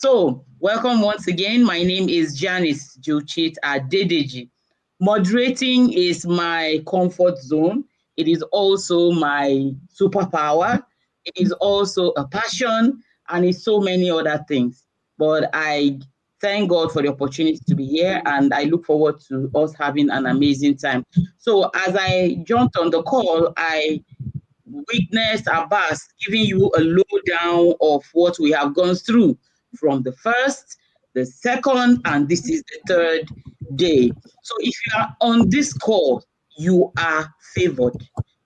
So, welcome once again. My name is Janice Jochit Adedeji. Moderating is my comfort zone. It is also my superpower. It is also a passion, and it's so many other things. But I thank God for the opportunity to be here, and I look forward to us having an amazing time. So, as I jumped on the call, I witnessed Abbas giving you a lowdown of what we have gone through from the first, the second, and this is the third day. So if you are on this call, you are favored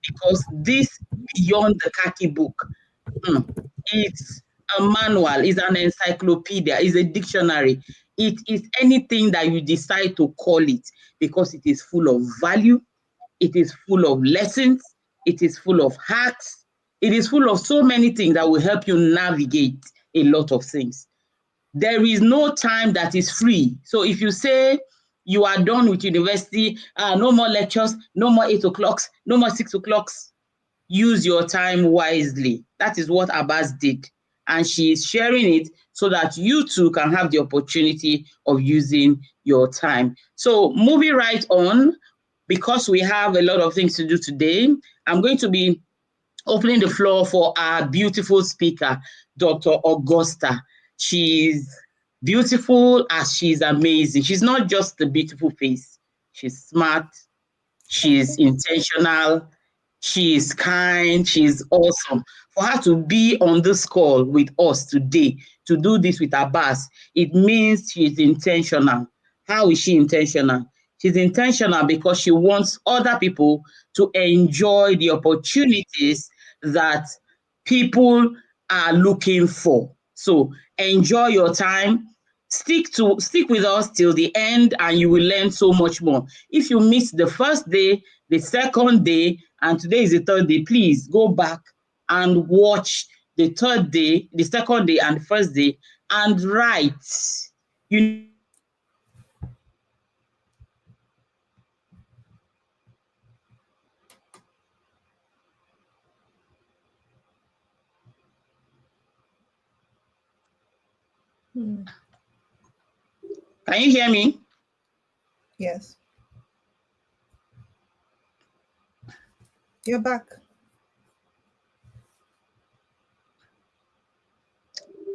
because this beyond the khaki book, it's a manual, it's an encyclopedia, it's a dictionary. It is anything that you decide to call it because it is full of value, it is full of lessons, it is full of hacks, it is full of so many things that will help you navigate a lot of things. There is no time that is free. So if you say you are done with university, no more lectures, no more 8 o'clocks, no more 6 o'clocks, use your time wisely. That is what Abbas did. And she is sharing it so that you too can have the opportunity of using your time. So moving right on, because we have a lot of things to do today, I'm going to be opening the floor for our beautiful speaker, Dr. Augusta. She's beautiful as she's amazing. She's not just a beautiful face. She's smart, she's intentional, she's kind, she's awesome. For her to be on this call with us today, to do this with Abbas, it means she's intentional. How is she intentional? She's intentional because she wants other people to enjoy the opportunities that people are looking for. So enjoy your time. Stick with us till the end and you will learn so much more. If you missed the first day, the second day, and today is the third day, please go back and watch the third day, the second day, and the first day, and write. You know, we have a lot of things to do today. So let's get started. Can you hear me? Yes. You're back.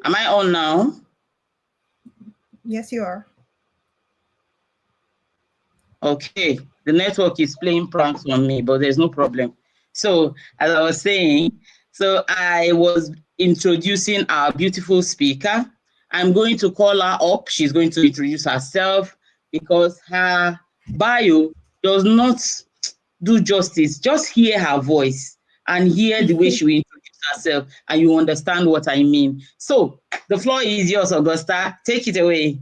Am I on now? Yes, you are. Okay, the network is playing pranks on me, but there's no problem. So, as I was saying, so I was introducing our beautiful speaker. I'm going to call her up. She's going to introduce herself because her bio does not do justice. Just hear her voice and hear the way she will introduce herself, and you understand what I mean. So, the floor is yours, Augusta. Take it away.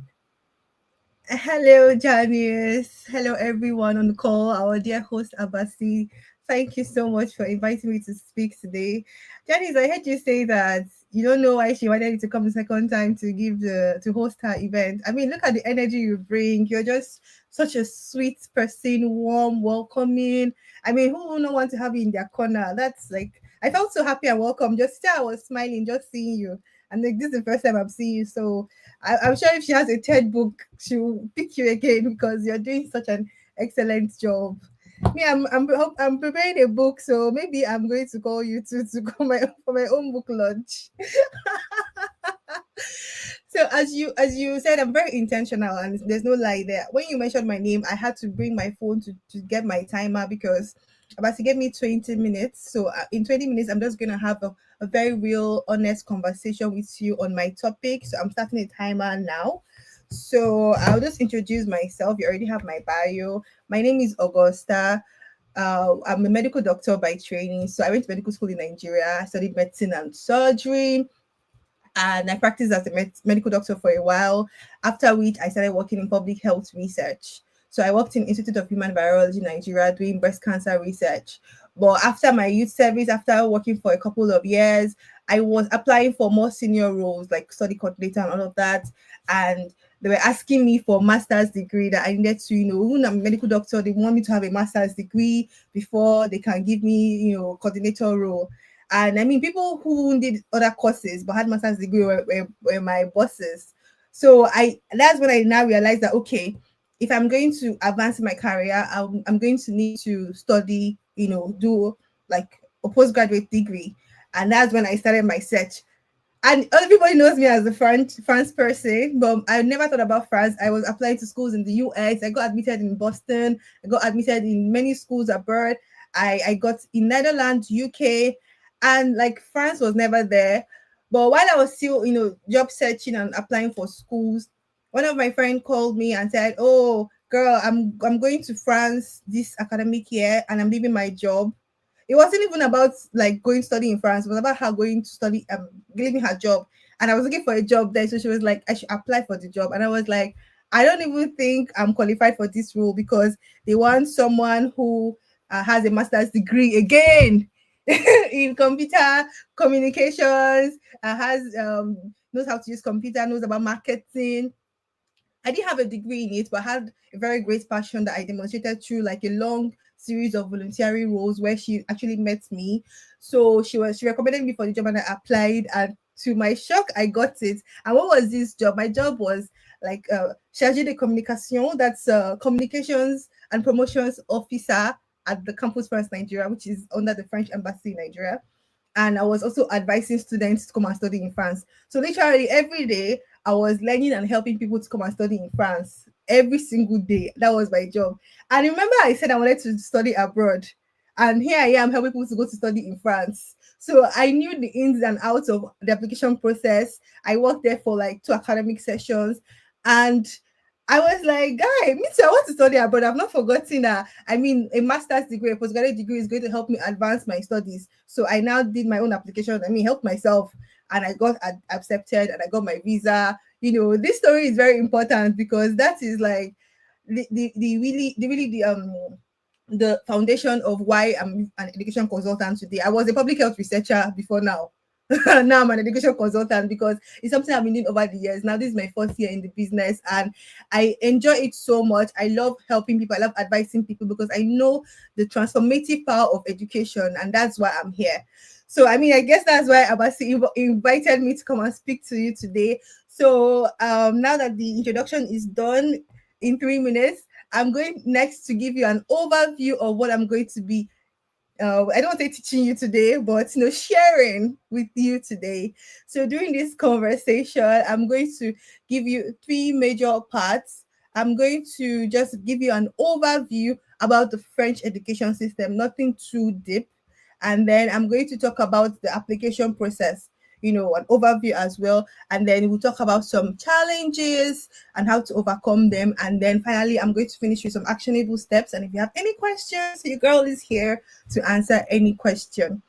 Hello, Janice. Hello, everyone on the call. Our dear host, Abasi. Thank you so much for inviting me to speak today. Janice, I heard you say that you don't know why she wanted you to come the second time to to host her event. I mean, look at the energy you bring. You're just such a sweet person, warm, welcoming. I mean, who wouldn't want to have you in their corner? That's like I felt so happy and welcome. Just I was smiling just seeing you. And like this is the first time I'm seeing you. So I'm sure if she has a third book, she will pick you again because you're doing such an excellent job. Me, I'm preparing a book, so maybe I'm going to call you to go for my own book launch. So as you said, I'm very intentional, and there's no lie there. When you mentioned my name, I had to bring my phone to get my timer because about to give me 20 minutes. So in 20 minutes, I'm just gonna have a very real, honest conversation with you on my topic. So I'm starting a timer now. So I'll just introduce myself. You already have my bio. My name is Augusta. I'm a medical doctor by training. So I went to medical school in Nigeria. I studied medicine and surgery, and I practiced as a medical doctor for a while. After which, I started working in public health research. So I worked in Institute of Human Virology Nigeria doing breast cancer research. But after my youth service, after working for a couple of years, I was applying for more senior roles like study coordinator and all of that. And they were asking me for master's degree that I needed to, even I'm a medical doctor, they want me to have a master's degree before they can give me, coordinator role. And I mean, people who did other courses but had master's degree were my bosses. So that's when I now realized that okay, if I'm going to advance in my career, I'm going to need to study, do like a postgraduate degree. And that's when I started my search. And everybody knows me as a France person, but I never thought about France. I was applying to schools in the US. I got admitted in Boston. I got admitted in many schools abroad. I got in Netherlands, UK, and like France was never there. But while I was still, job searching and applying for schools, one of my friends called me and said, "Oh, girl, I'm going to France this academic year, and I'm leaving my job." It wasn't even about like going study in France. It was about her going to study, leaving her job. And I was looking for a job there. So she was like, I should apply for the job. And I was like, I don't even think I'm qualified for this role because they want someone who has a master's degree again in computer communications, knows how to use computer, knows about marketing. I didn't have a degree in it, but had a very great passion that I demonstrated through like a long series of voluntary roles where she actually met me. So she recommended me for the job and I applied, and to my shock, I got it. And what was this job? My job was like chargé de communication, that's communications and promotions officer at the Campus France Nigeria, which is under the French embassy in Nigeria. And I was also advising students to come and study in France. So literally every day I was learning and helping people to come and study in France every single day. That was my job. And remember, I said I wanted to study abroad. And here I am helping people to go to study in France. So I knew the ins and outs of the application process. I worked there for like 2 academic sessions. And I was like, guy, me too, I want to study abroad. I've not forgotten that. I mean, a master's degree, a postgraduate degree is going to help me advance my studies. So I now did my own application. I mean, help myself, and I got accepted, and I got my visa. This story is very important because that is like the foundation of why I'm an education consultant today. I was a public health researcher before now. Now I'm an education consultant because it's something I've been doing over the years. Now this is my first year in the business and I enjoy it so much. I love helping people. I love advising people because I know the transformative power of education, and that's why I'm here. So I mean, I guess that's why Abasi invited me to come and speak to you today. So now that the introduction is done in 3 minutes, I'm going next to give you an overview of what I'm going to be I don't say teaching you today, but sharing with you today. So during this conversation, I'm going to give you 3 major parts. I'm going to just give you an overview about the French education system, nothing too deep. And then I'm going to talk about the application process, an overview as well. And then we'll talk about some challenges and how to overcome them. And then finally, I'm going to finish with some actionable steps. And if you have any questions, your girl is here to answer any question.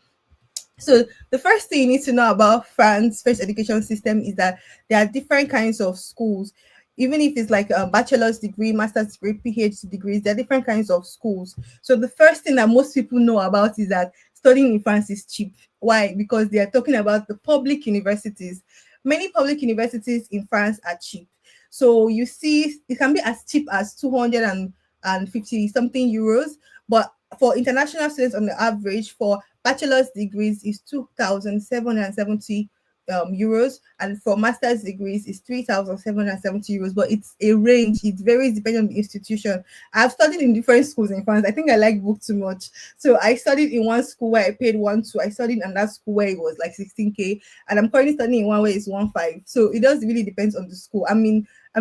So the first thing you need to know about French education system is that there are different kinds of schools. Even if it's like a bachelor's degree, master's degree, PhD degrees, there are different kinds of schools. So the first thing that most people know about is that studying in France is cheap. Why? Because they are talking about the public universities. Many public universities in France are cheap. So you see, it can be as cheap as 250 something euros, but for international students on the average for bachelor's degrees is 2,770 euros, and for master's degrees is 3,770 euros. But it's a range, it varies depending on the institution. I've studied in different schools in France. I think I like book too much, so I studied in one school where I paid 1.2. I studied in another school where it was like 16k, and I'm currently studying in one where it's 1.5. So it does really depends on the school. I'm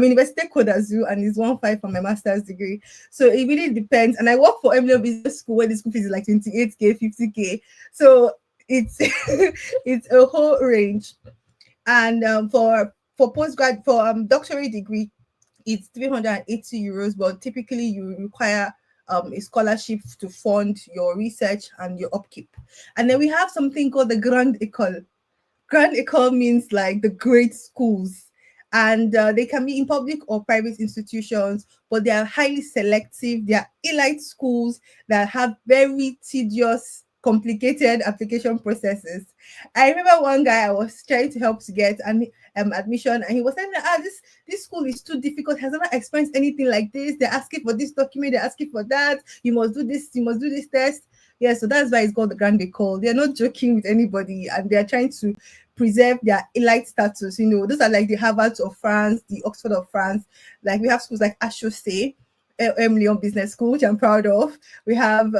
University Code Zoo, and it's 1.5 for my master's degree. So it really depends. And I work for Emilio Business School where the school fees is like 28k, 50k. So it's it's a whole range. And for postgrad for doctorate degree, it's 380 euros, but typically you require a scholarship to fund your research and your upkeep. And then we have something called the Grande École. Grand Ecole means like the great schools, and they can be in public or private institutions, but they are highly selective. They are elite schools that have very tedious, complicated application processes. I remember one guy I was trying to help to get an admission, and he was saying, this school is too difficult. Has never experienced anything like this. They're asking for this document, they're asking for that. You must do this test. Yeah, so that's why it's called the Grand École. They're not joking with anybody, and they're trying to preserve their elite status. Those are like the Harvard of France, the Oxford of France. Like we have schools like HEC, Lyon Business School, which I'm proud of. We have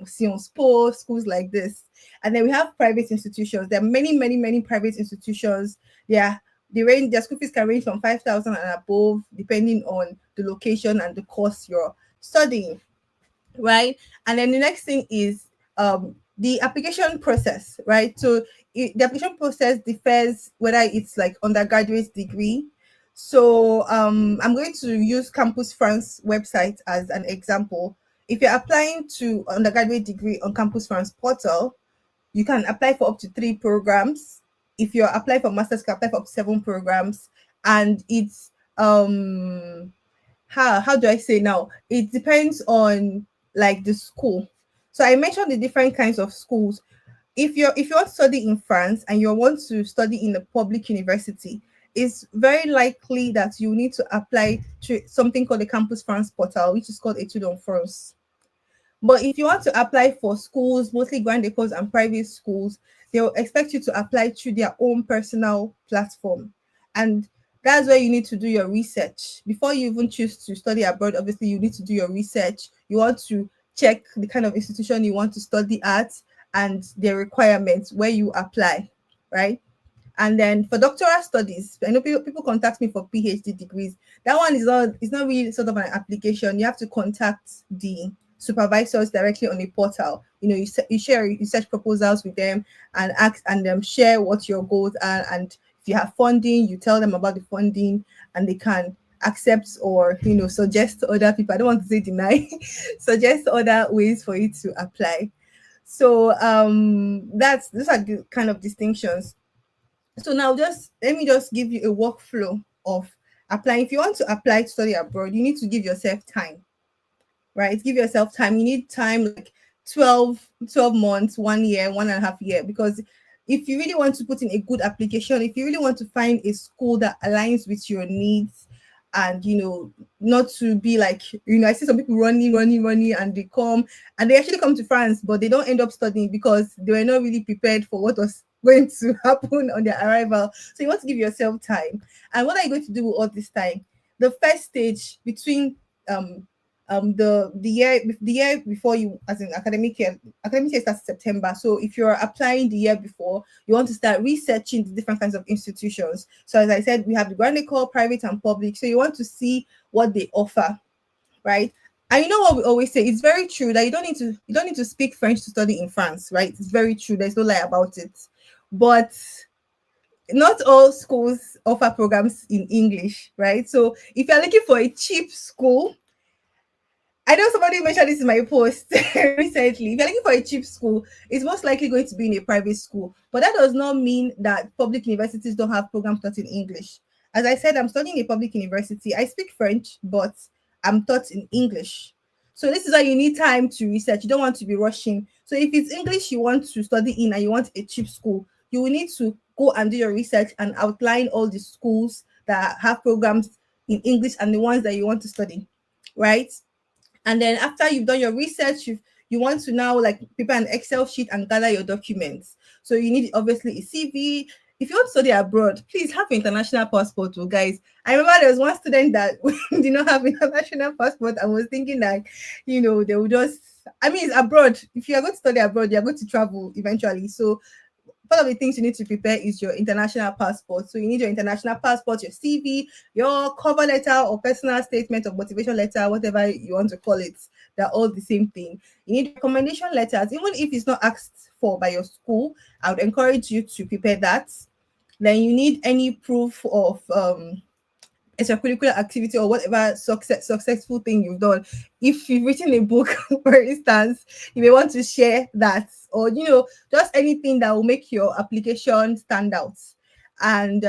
Sciences Po, schools like this. And then we have private institutions. There are many, many, many private institutions. Their school fees can range from 5,000 and above, depending on the location and the course you're studying, right? And then the next thing is the application process, right? So the application process differs whether it's like undergraduate degree. So I'm going to use Campus France website as an example. If you're applying to undergraduate degree on Campus France portal, you can apply for up to 3 programs. If you're applying for masters, you can apply for up to 7 programs. And it's how do I say now? It depends on like the school. So I mentioned the different kinds of schools. If you want to study in France and you want to study in a public university, it's very likely that you need to apply to something called the Campus France portal, which is called Etudes en France. But if you want to apply for schools, mostly grand écoles and private schools, they will expect you to apply through their own personal platform. And that's where you need to do your research. Before you even choose to study abroad, obviously you need to do your research. You want to check the kind of institution you want to study at and their requirements where you apply, right? And then for doctoral studies, I know people contact me for PhD degrees. That one is not, it's not really sort of an application. You have to contact the supervisors directly on a portal. You share research proposals with them and ask and share what your goals are. And if you have funding, you tell them about the funding, and they can accept or suggest to other people. I don't want to say deny, suggest other ways for you to apply. So that's those are the kind of distinctions. So now just let me just give you a workflow of applying. If you want to apply to study abroad, you need to give yourself time, right? Give yourself time. You need time like 12 months, 1 year, 1.5 year, because if you really want to put in a good application, if you really want to find a school that aligns with your needs, and not to be like, I see some people running, and they actually come to France, but they don't end up studying because they were not really prepared for what was going to happen on their arrival. So you want to give yourself time. And what are you going to do with all this time? The first stage between the year before you, as in academic year starts September. So if you're applying the year before, you want to start researching the different kinds of institutions. So as I said, we have the Grand École, private and public. So you want to see what they offer, right? And you know what we always say, it's very true that you don't need to speak French to study in France, right? It's very true. There's no lie about it. But not all schools offer programs in English, right? So if you're looking for a cheap school, I know somebody mentioned this in my post recently. If you're looking for a cheap school, it's most likely going to be in a private school. But that does not mean that public universities don't have programs taught in English. As I said, I'm studying a public university. I speak French, but I'm taught in English. So this is why you need time to research. You don't want to be rushing. So if it's English you want to study in and you want a cheap school, you will need to go and do your research and outline all the schools that have programs in English and the ones that you want to study, right? And then after you've done your research, you want to now like prepare an Excel sheet and gather your documents. So you need obviously a CV. If you want to study abroad, please have an international passport, oh, guys. I remember there was one student that did not have an international passport and was thinking like, they would just, I mean, it's abroad. If you are going to study abroad, you're going to travel eventually. So part of the things you need to prepare is your international passport. So you need your international passport, your CV, your cover letter or personal statement or motivation letter, whatever you want to call it. They're all the same thing. You need recommendation letters, even if it's not asked for by your school. I would encourage you to prepare that. Then you need any proof of extracurricular activity or whatever successful thing you've done. If you've written a book, for instance, you may want to share that, or just anything that will make your application stand out. And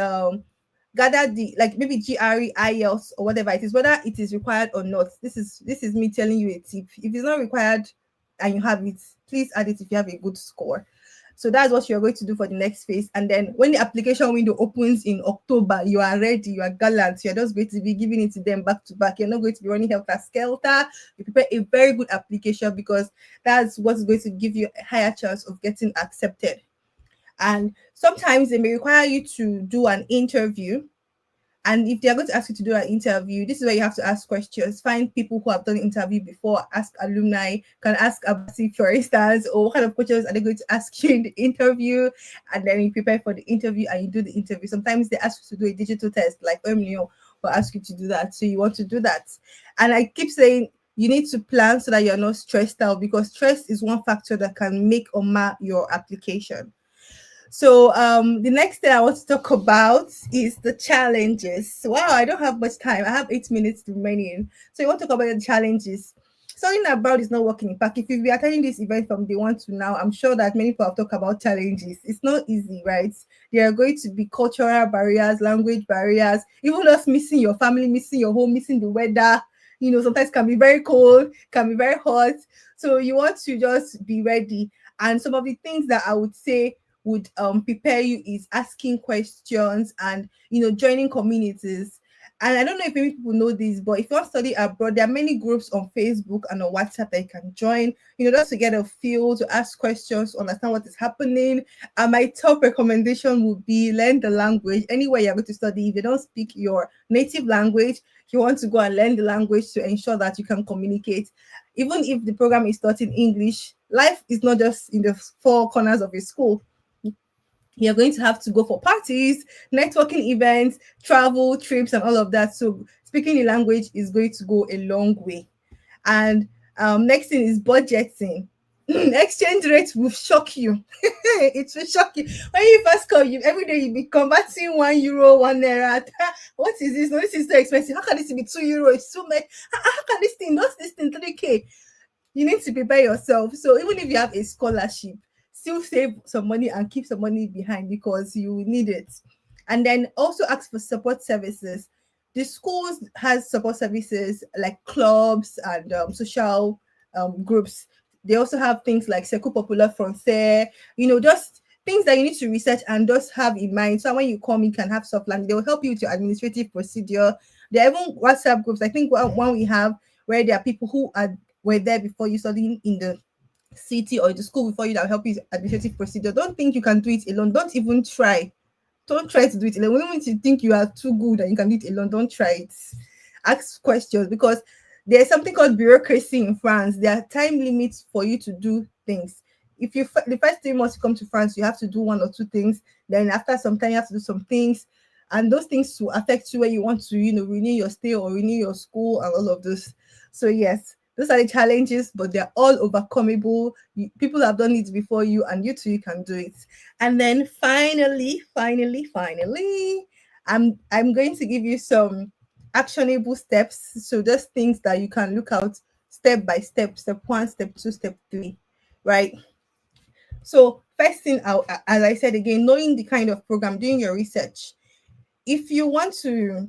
gather the, like, maybe GRE, IELTS, or whatever it is, whether it is required or not. This is me telling you a tip. If it's not required and you have it, please add it if you have a good score. So that's what you're going to do for the next phase. And then when the application window opens in October, you are ready, you are gallant, you're just going to be giving it to them back to back. You're not going to be running helter skelter. You prepare a very good application, because that's what's going to give you a higher chance of getting accepted. And sometimes they may require you to do an interview, and if they're going to ask you to do an interview, this is where you have to ask questions. Find people who have done interview before, ask alumni, can ask Abasi, for instance, or what kind of questions are they going to ask you in the interview? And then you prepare for the interview and you do the interview. Sometimes they ask you to do a digital test, like Omnio will ask you to do that. So you want to do that. And I keep saying you need to plan so that you're not stressed out, because stress is one factor that can make or mar your application. So the next thing I want to talk about is the challenges. Wow, I don't have much time. I have 8 minutes remaining. So you want to talk about the challenges. Studying abroad is not working in fact. If you've been attending this event from day one to now, I'm sure that many people have talked about challenges. It's not easy, right? There are going to be cultural barriers, language barriers, even just missing your family, missing your home, missing the weather. Sometimes can be very cold, can be very hot. So you want to just be ready. And some of the things that I would say would prepare you is asking questions, and joining communities. And I don't know if many people know this, but if you want to study abroad, there are many groups on Facebook and on WhatsApp that you can join, just to get a feel, to ask questions, understand what is happening. And my top recommendation would be learn the language. Anywhere you're going to study, if you don't speak your native language, you want to go and learn the language to ensure that you can communicate. Even if the program is taught in English, life is not just in the four corners of a school. You're going to have to go for parties, networking events, travel, trips, and all of that. So speaking the language is going to go a long way. And next thing is budgeting. Exchange rates will shock you. It will shock you. When you first come, every day you be converting €1, €1. What is this? No, this is so expensive. How can this be €2? It's so much. How can this thing? What's this thing? 3K. You need to prepare yourself. So even if you have a scholarship, still save some money and keep some money behind, because you need it. And then also ask for support services. The schools has support services like clubs and social groups. They also have things like Secours Populaire Français, just things that you need to research and just have in mind. So when you come, you can have soft landing. They will help you with your administrative procedure. There are even WhatsApp groups. I think one we have where there are people who were there before you, studying in the city or the school before you, that will help you with administrative procedure. Don't think you can do it alone. Don't even try. Don't try to do it alone. When you think you are too good and you can do it alone, don't try it. Ask questions, because there's something called bureaucracy in France. There are time limits for you to do things. If you the first 3 months you come to France, you have to do one or two things. Then after some time, you have to do some things, and those things will affect you when you want to, renew your stay or renew your school and all of this. So yes, those are the challenges, but they're all overcomable. People have done it before you, and you too, you can do it. And then finally, I'm going to give you some actionable steps. So just things that you can look out step by step, step one, step two, step three, right? So first thing, as I said again, knowing the kind of program, doing your research. If you want to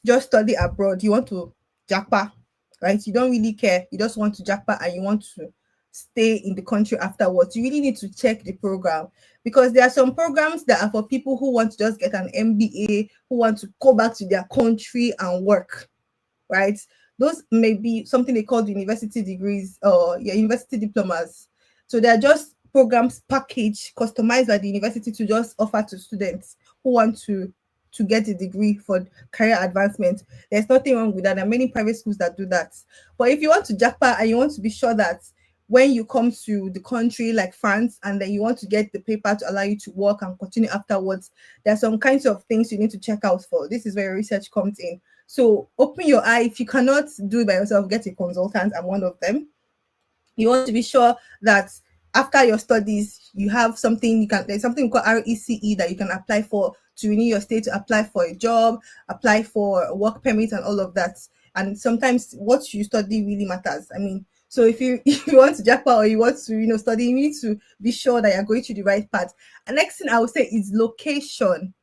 just study abroad, you want to japa, right? You don't really care. You just want to japa and you want to stay in the country afterwards. You really need to check the program, because there are some programs that are for people who want to just get an MBA, who want to go back to their country and work, right? Those may be something they call university degrees or university diplomas. So they're just programs packaged, customized by the university to just offer to students who want to get a degree for career advancement. There's nothing wrong with that. There are many private schools that do that. But if you want to jackpot and you want to be sure that when you come to the country like France, and then you want to get the paper to allow you to work and continue afterwards, there are some kinds of things you need to check out for. This is where research comes in. So open your eye. If you cannot do it by yourself, get a consultant. I'm one of them. You want to be sure that after your studies, you have something there's something called RECE that you can apply for to renew your stay, to apply for a job, apply for a work permit and all of that. And sometimes what you study really matters. I mean, so if you if you want to jackpot or you want to study, you need to be sure that you're going to the right path. And next thing I would say is location,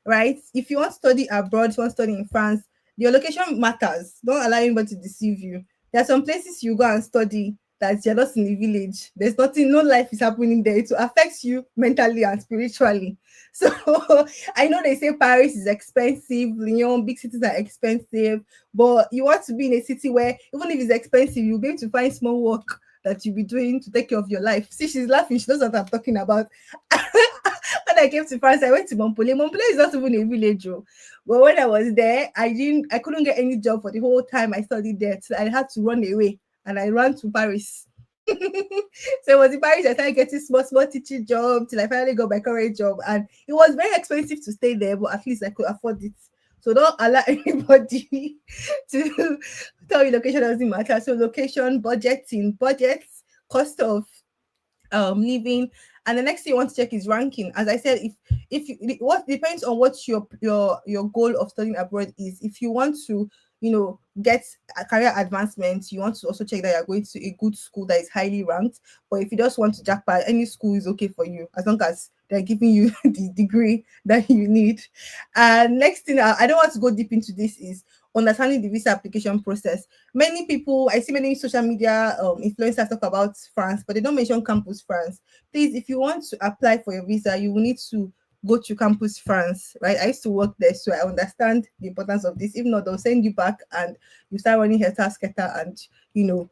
right? If you want to study abroad, if you want to study in France, your location matters. Don't allow anybody to deceive you. There are some places you go and study that you're not in the village. There's nothing, no life is happening there. It will affect you mentally and spiritually. So I know they say Paris is expensive, Lyon, big cities are expensive, but you want to be in a city where even if it's expensive, you'll be able to find small work that you'll be doing to take care of your life. See, she's laughing. She knows what I'm talking about. When I came to France, I went to Montpellier. Montpellier is not even a village, oh. But when I was there, I couldn't get any job for the whole time I studied there. So I had to run away, and I ran to Paris. So it was in Paris I started getting small teaching job till I finally got my current job. And it was very expensive to stay there, but at least I could afford it. So don't allow anybody to tell you location doesn't matter. So location, budgeting, budgets, cost of living, and the next thing you want to check is ranking. As I said, if you, what depends on what your goal of studying abroad is. If you want to, get a career advancement, you want to also check that you're going to a good school that is highly ranked. But if you just want to jackpot, any school is okay for you as long as they're giving you the degree that you need. And next thing, I don't want to go deep into this, is understanding the visa application process. Many people, I see many social media influencers talk about France, but they don't mention Campus France. Please, if you want to apply for your visa, you will need to go to Campus France, right? I used to work there, so I understand the importance of this. If not, they'll send you back and you start running scatter, and you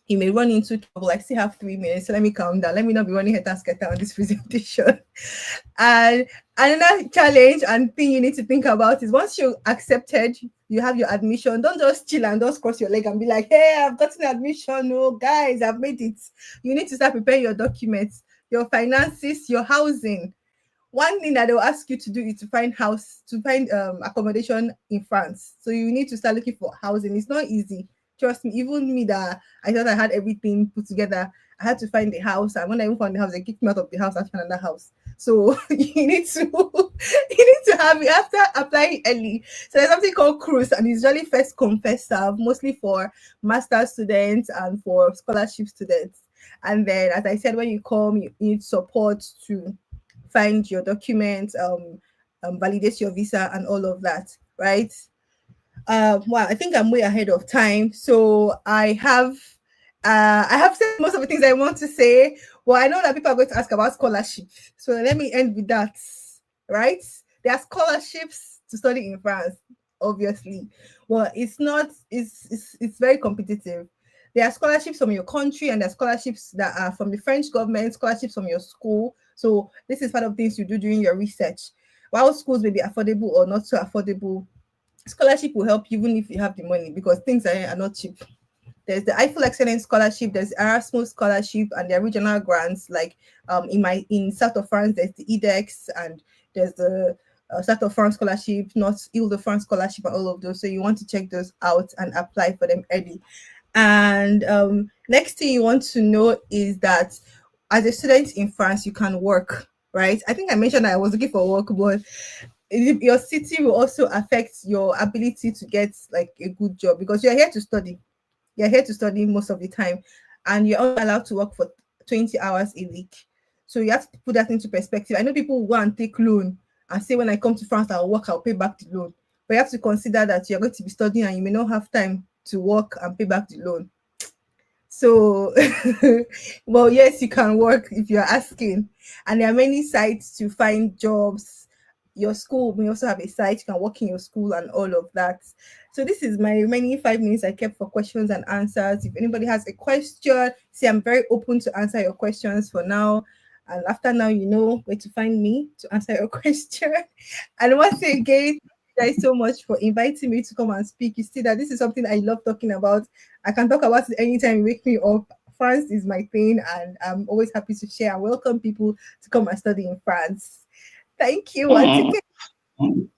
may run into trouble. I still have 3 minutes, so let me calm down. Let me not be running scatter on this presentation. And another challenge and thing you need to think about is, once you're accepted, you have your admission, don't just chill and just cross your leg and be like, hey, I've gotten admission. No, guys, I've made it. You need to start preparing your documents, your finances, your housing. One thing that they'll ask you to do is to find accommodation in France. So you need to start looking for housing. It's not easy. Trust me, even me that I thought I had everything put together, I had to find the house. And when I even found the house, they kicked me out of the house after another house. So you need to have it after applying early. So there's something called cruise, and it's really first come, first serve, mostly for master students and for scholarship students. And then, as I said, when you come, you need support to find your documents, validate your visa, and all of that, right? Wow, I think I'm way ahead of time. So I have said most of the things I want to say. Well, I know that people are going to ask about scholarship. So let me end with that, right? There are scholarships to study in France, obviously. Well, it's very competitive. There are scholarships from your country, and there are scholarships that are from the French government, scholarships from your school. So this is part of things you do during your research. While schools may be affordable or not so affordable, scholarship will help you even if you have the money, because things are not cheap. There's the Eiffel Excellence Scholarship, there's Erasmus Scholarship, and there are regional grants. Like in South of France, there's the EDEX, and there's the South of France Scholarship, North Ile de France Scholarship, and all of those. So you want to check those out and apply for them early. And next thing you want to know is that as a student in France, you can work, right? I think I mentioned that I was looking for work, but your city will also affect your ability to get like a good job, because you're here to study. You're here to study most of the time, and you're only allowed to work for 20 hours a week. So you have to put that into perspective. I know people go and take loan and say, when I come to France, I'll work, I'll pay back the loan. But you have to consider that you're going to be studying and you may not have time to work and pay back the loan. So, well, yes, you can work if you're asking. And there are many sites to find jobs. Your school may also have a site, you can work in your school and all of that. So this is my remaining 5 minutes I kept for questions and answers. If anybody has a question, see, I'm very open to answer your questions for now. And after now, you know where to find me to answer your question. And once again, thank you guys so much for inviting me to come and speak. You see that this is something I love talking about. I can talk about it anytime you wake me up. France is my thing, and I'm always happy to share and welcome people to come and study in France. Thank you once Hmm. again.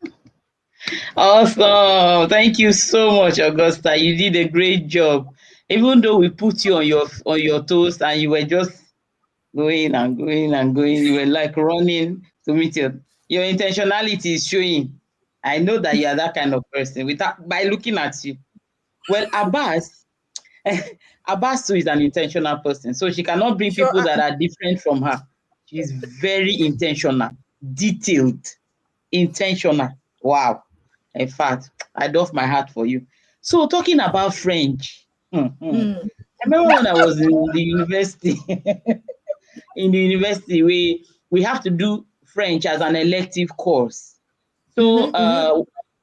Awesome. Thank you so much, Augusta. You did a great job. Even though we put you on your toes and you were just going and going and going, you were like running to meet your intentionality is showing. I know that you are that kind of person without by looking at you. Well, Abbas, Abbas too is an intentional person, so she cannot bring Sure. people that are different from her. She's very intentional, detailed, intentional. Wow. In fact, I doff my hat for you. So talking about French, Mm. I remember when I was in the university, we have to do French as an elective course. So Mm-hmm, mm-hmm,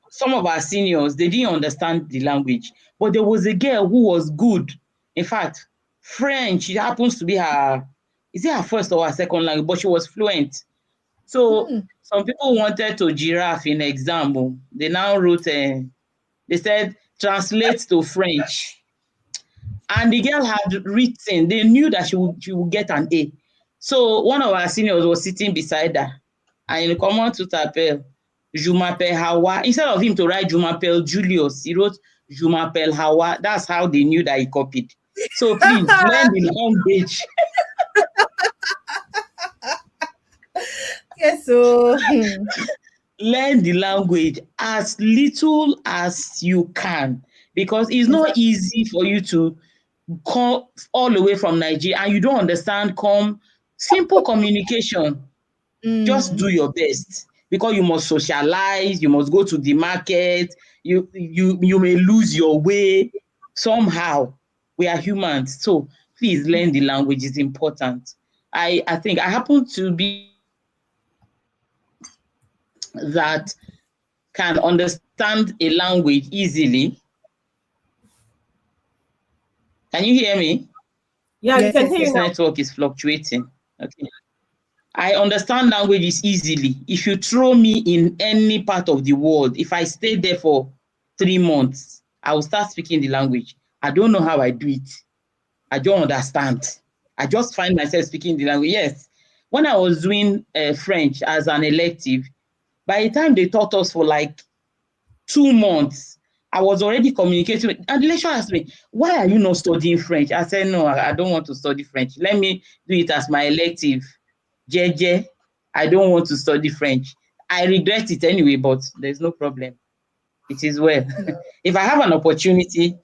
some of our seniors, they didn't understand the language, but there was a girl who was good. In fact, French, it happens to be her, is it her first or her second language? But she was fluent. So mm, some people wanted to giraffe in exam. Oh. They now wrote, they said, translate to French. And the girl had written, they knew that she would get an A. So one of our seniors was sitting beside her. And in common to t'appelle, Je m'appelle Hawa. Instead of him to write Je m'appelle Julius, he wrote Je m'appelle Hawa. That's how they knew that he copied. So please learn the language. yes, so Learn the language as little as you can, because it's not exactly. easy for you to come all the way from Nigeria and you don't understand come simple communication. Just Mm, do your best, because you must socialize, you must go to the market, you may lose your way somehow. We are humans, so please learn the language. Is important. I think I happen to be that can understand a language easily. Can you hear me? Yeah, we yes, can yes, hear you This yes. now. network is fluctuating. Okay. I understand languages easily. If you throw me in any part of the world, if I stay there for 3 months, I will start speaking the language. I don't know how I do it. I don't understand. I just find myself speaking the language. Yes. When I was doing French as an elective, by the time they taught us for like 2 months, I was already communicating with, and the lecturer asked me, why are you not studying French? I said, no, I don't want to study French. Let me do it as my elective. Jeje, I don't want to study French. I regret it anyway, but there's no problem. It is well. No. If I have an opportunity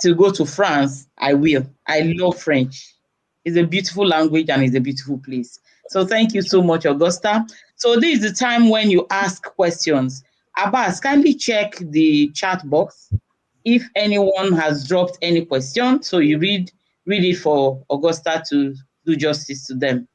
to go to France, I will. I love French. It's a beautiful language and it's a beautiful place. So thank you so much, Augusta. So this is the time when you ask questions. Abbas, kindly check the chat box if anyone has dropped any question. So you read it for Augusta to do justice to them.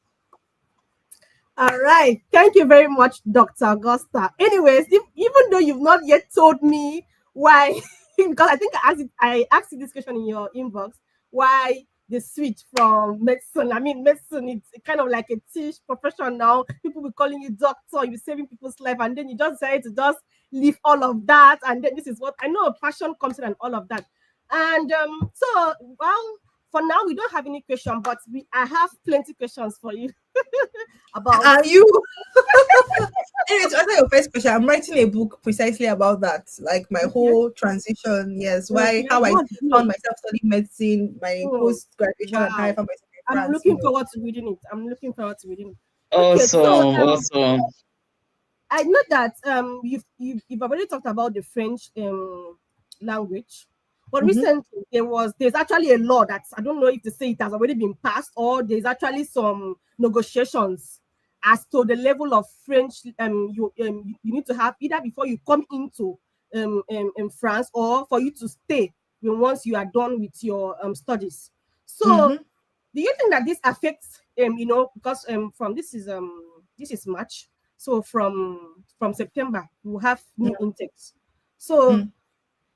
All right. Thank you very much, Dr. Augusta. Anyways, even though you've not yet told me why, because I think I asked you this question in your inbox, why the switch from medicine. I mean, medicine, it's kind of like a teach profession now. People will calling you doctor, you're saving people's life, and then you just decided to just leave all of that. And then this is what I know passion comes in and all of that. And so, well, for now, we don't have any question, but I have plenty questions for you about. Are you? Anyway, to answer your first question, I'm writing a book precisely about that, like my Okay. whole transition. Yes, why, Okay, how I that's found great. myself studying medicine, my Oh, post graduation, and how I wow. found myself in I'm France. You looking know. forward to reading it. I'm looking forward to reading it. Okay, so Awesome, awesome. I know that you've already talked about the French language, but Mm-hmm, recently there's actually a law that I don't know if to say it has already been passed or there's actually some negotiations as to the level of French you need to have either before you come into in France or for you to stay once you are done with your studies. So mm-hmm, do you think that this affects because from this is March, so from September we'll have new intakes. So mm.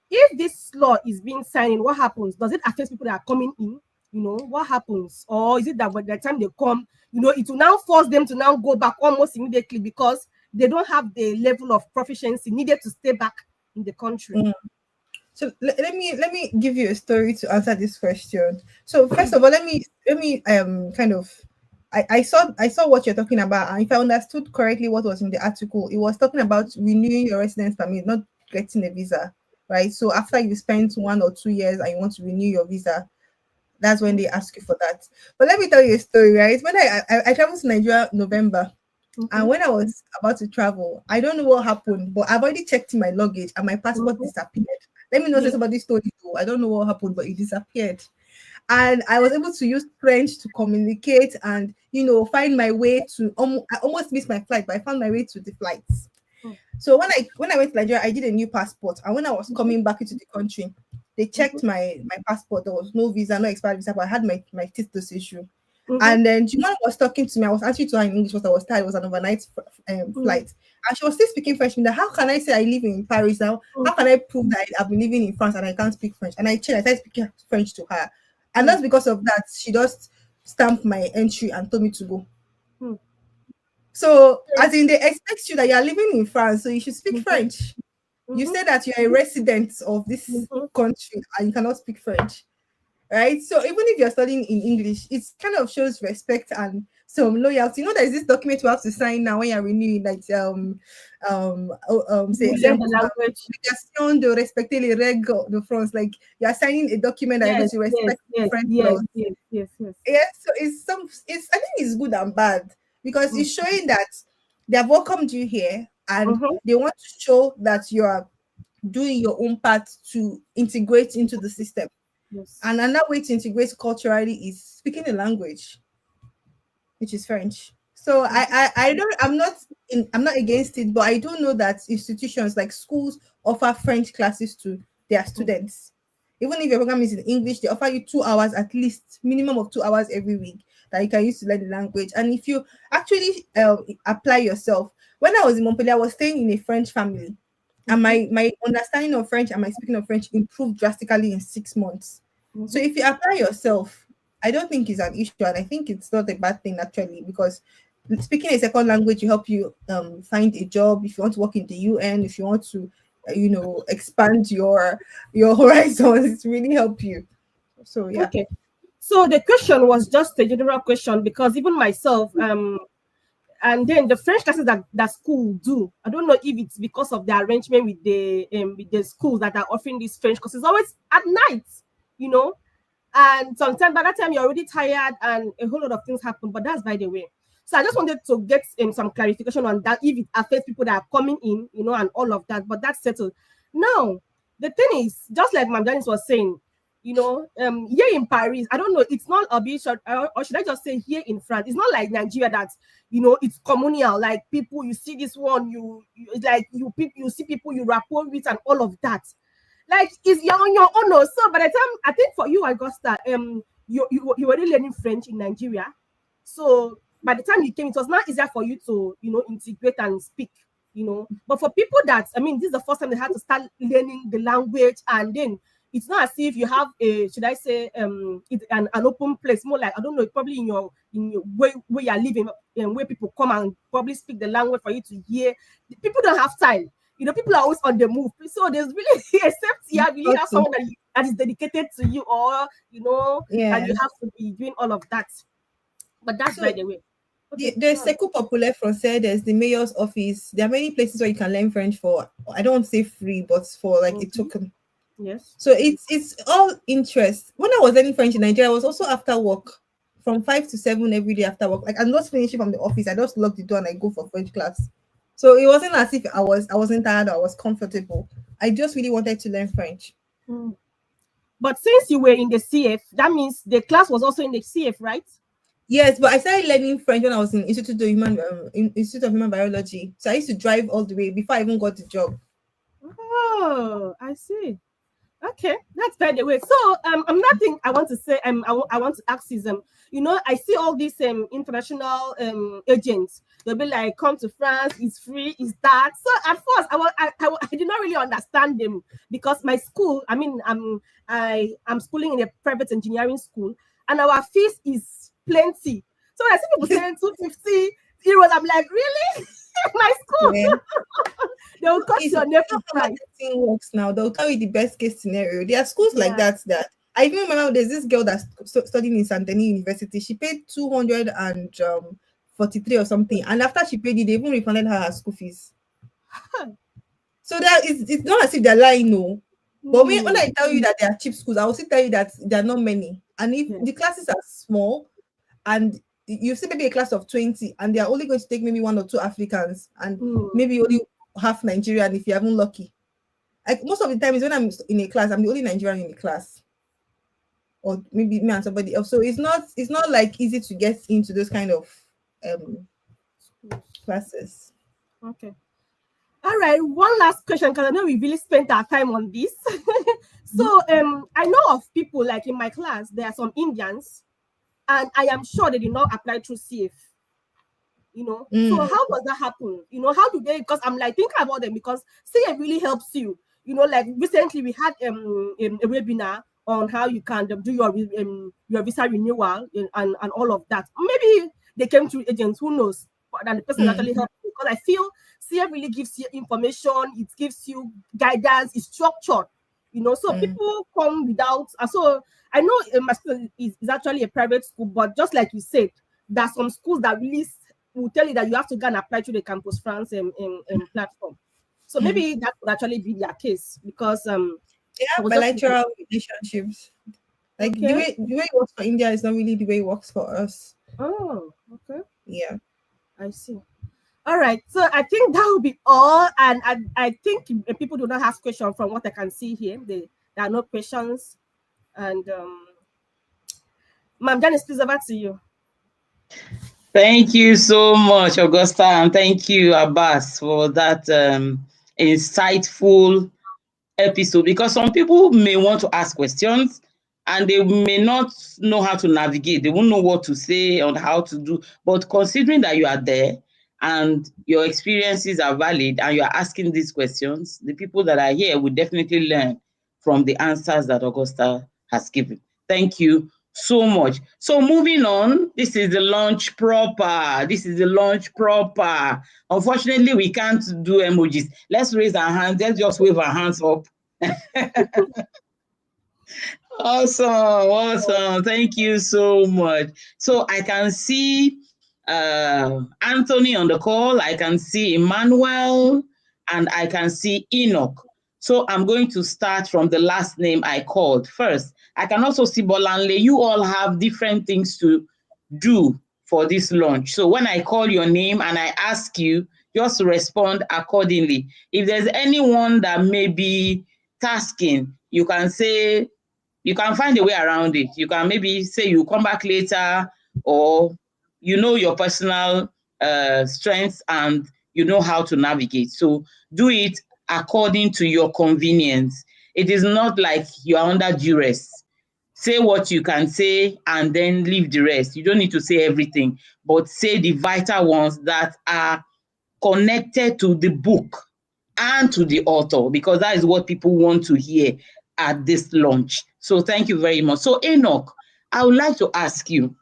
if this law is being signed, what happens? Does it affect people that are coming in? What happens? Or is it that by the time they come, it will now force them to now go back almost immediately because they don't have the level of proficiency needed to stay back in the country? Mm. So let me give you a story to answer this question. So first of all, let me kind of I saw what you're talking about, and if I understood correctly what was in the article, it was talking about renewing your residence permit, not getting a visa, right? So after you spent 1 or 2 years and you want to renew your visa, that's when they ask you for that. But let me tell you a story, right? When I traveled to Nigeria November, and Okay. when I was about to travel, I don't know what happened, but I've already checked in my luggage and my passport Mhm. disappeared. Let me know if Yeah. somebody stole it though. I don't know what happened, but it disappeared. And I was able to use French to communicate and find my way to I almost missed my flight, but I found my way to the flights. Mm. So when I went to Nigeria, I did a new passport. And when I was coming back into the country, They checked my passport. There was no visa, no expired visa, but I had my teeth issue. Mm-hmm. And then Jumana was talking to me. I was actually to her in English because I was tired. It was an overnight flight. And she was still speaking French. And how can I say I live in Paris now? How can I prove that I've been living in France and I can't speak French? And I started speaking French to her. And that's because of that. She just stamped my entry and told me to go. So, as in, they expect you that you are living in France, so you should speak French. You say that you are a resident of this country and you cannot speak French. Right, so even if you're studying in English, it kind of shows respect and some loyalty. You know, there's this document you have to sign now when you're renewing, like say exemple obligation de respecter les règles de France. Like you're signing a document that you're going to respect French laws. Yes. So it's I think it's good and bad because it's showing that they have welcomed you here and they want to show that you are doing your own part to integrate into the system. Yes. And another way to integrate culturally is speaking the language, which is French. So I'm not against it, but I do know that institutions like schools offer French classes to their students. Even if your program is in English, they offer you 2 hours at least, minimum of 2 hours every week that you can use to learn the language. And if you actually apply yourself, when I was in Montpellier, I was staying in a French family. And my understanding of French and my speaking of French improved drastically in 6 months. So if you apply yourself, I don't think it's an issue, and I think it's not a bad thing actually, because speaking a second language will help you find a job if you want to work in the UN, if you want to, expand your horizons. It really help you. So yeah. Okay. So the question was just a general question because even myself, and then the French classes that school do, I don't know if it's because of the arrangement with the schools that are offering these French courses. Always at night, and sometimes by that time you're already tired and a whole lot of things happen. But that's by the way. So I just wanted to get some clarification on that, if it affects people that are coming in, and all of that. But that's settled. Now, the thing is, just like Mam Janice was saying, here in Paris, I don't know, it's not a bit short, or should I just say here in France, it's not like Nigeria that, it's communal, like people, you see this one, you see people you rapport with and all of that. Like, you're on your own. So by the time, I think for you, Augusta, you were already learning French in Nigeria. So by the time you came, it was not easier for you to, integrate and speak, But for people that, this is the first time they had to start learning the language, and then it's not as if you have should I say, an open place, more like, I don't know, probably in your where you're living, and where people come and probably speak the language for you to hear. People don't have time. People are always on the move. So there's really, except you have someone that is dedicated to you, or, and you have to be doing all of that. But that's by the way. Okay. There's Secours Populaire Français, there's the mayor's office. There are many places where you can learn French for, I don't want to say free, but for like a token. Yes. So it's all interest. When I was learning French in Nigeria, I was also after work from 5 to 7 every day after work. Like, I'm not finishing from the office. I just lock the door and I go for French class. So it wasn't as if I wasn't tired or I was comfortable. I just really wanted to learn French. But since you were in the CF, that means the class was also in the CF, right? Yes, but I started learning French when I was in Institute of Human Biology. So I used to drive all the way before I even got the job. Oh, I see. Okay, that's by the way. So another thing I want to say, I want to ask is, I see all these international agents. They'll be like, come to France, it's free, it's that. So at first I did not really understand them, because my school, I'm schooling in a private engineering school, and our fees is plenty. So when I see people saying 250 euros, I'm like, really? My school? Yeah. They will cost your never price. Works now. They'll tell you the best case scenario. There are schools like that. I even remember there's this girl that's studying in Saint Denis University. She paid 243 or something, and after she paid it, they even refunded her school fees. So it's not as if they're lying, no. But when I tell you that they are cheap schools, I will still tell you that there are not many. And if the classes are small, and you see maybe a class of 20, and they are only going to take maybe 1 or 2 Africans, and maybe only half Nigerian if you haven't lucky. Like most of the time is when I'm in a class, I'm the only Nigerian in the class, or maybe me and somebody else. So it's not like easy to get into those kind of classes. Okay. All right. One last question, because I know we really spent our time on this. So I know of people like in my class, there are some Indians, and I am sure they did not apply through CF. So Mm, how does that happen? How do they, because I'm like thinking about them, because CF really helps you. Like recently we had a webinar on how you can do your visa renewal, and all of that. Maybe they came through agents, who knows, and the person mm, actually helped you, because I feel CF really gives you information, it gives you guidance, it's structured. So mm, people come without, so I know my school is actually a private school, but just like you said, there are some schools that really will tell you that you have to go and apply to the Campus France platform. So mm. maybe that could actually be their case, because They I have was just thinking, bilateral relationships. Like the okay. way the way it works for India is not really the way it works for us. Oh, okay. Yeah. I see. All right. So I think that will be all. And I think people do not ask questions from what I can see here. There are no questions. And Ma'am Janice, please over to you. Thank you so much, Augusta, and thank you, Abbas, for that insightful episode, because some people may want to ask questions and they may not know how to navigate. They won't know what to say or how to do. But considering that you are there and your experiences are valid and you are asking these questions, the people that are here will definitely learn from the answers that Augusta has given. Thank you so much. So moving on, this is the launch proper. This is the launch proper. Unfortunately, we can't do emojis. Let's raise our hands. Let's just wave our hands up. Awesome, awesome. Thank you so much. So I can see Anthony on the call. I can see Emmanuel, and I can see Enoch. So I'm going to start from the last name I called first. I can also see Bolanle. You all have different things to do for this launch. So when I call your name and I ask you, just respond accordingly. If there's anyone that may be tasking, you can find a way around it. You can maybe say you come back later, or you know your personal strengths and you know how to navigate. So do it according to your convenience. It is not like you are under duress. Say what you can say and then leave the rest. You don't need to say everything, but say the vital ones that are connected to the book and to the author, because that is what people want to hear at this launch. So thank you very much. So Enoch, I would like to ask you,